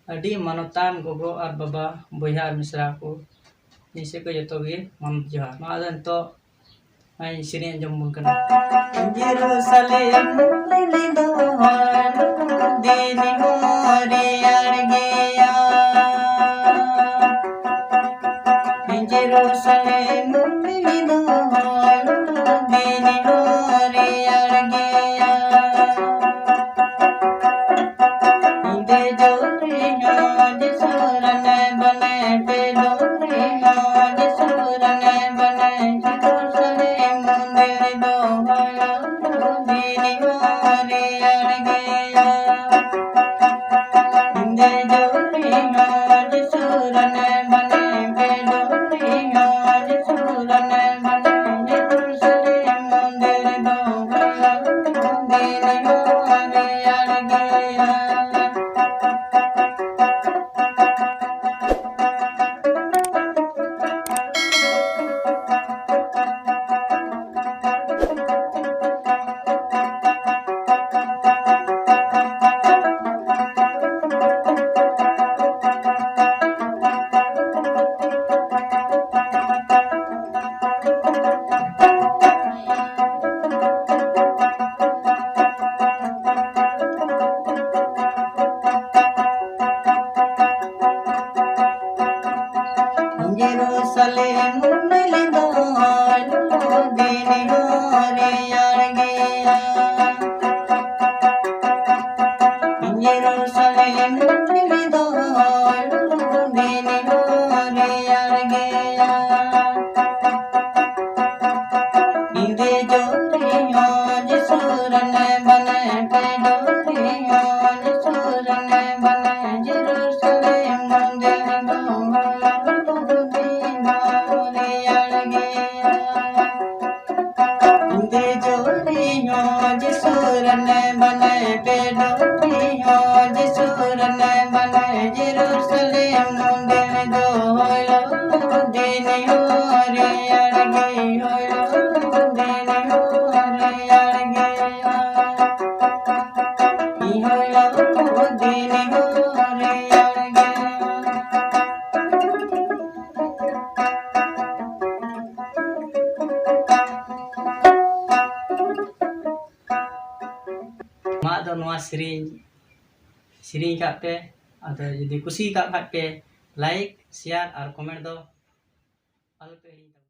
अडी मानतान गोगो और बाबा बया मिश्रा को निसे को जतो गे मानत जोहार मादन तो आई सिने जम्बुन कना जेरूसलेम लिलिदो देनी मोरे अरगेया जेरूसलेम लिलिदो देनी मोरे अरगेया इंदे जोरे आज सुरन बने पे जोरे आज सुरन बने जेरूसलेम मंदिर दो देनी मोरे अरगेया इंदे जोरे आज सुरन बने पे जोरे आज सुरन बने जेरूसलेम मंदिर दो देनी मोरे अरगेया जेरूसलेम लिलिदो देनी मोरे अरगेया जेरूसलेम लिलिदो देनी मोरे अरगेया इंदे जोरे आज सुरन बने पे जोरे आज सुरन बने जेरूसलेम मंदिर दो आज सुरन बने पे डोरे आज सुरन बने जेरूसलेम मंदिर दो देनी मोरे अरगे देनी मोरे अरगे देनी मोरे अरगे मा दो नवा सिरिंग का पे अदो जदि कुसी का पे लाइक शेयर और कमेंट दो आलो पे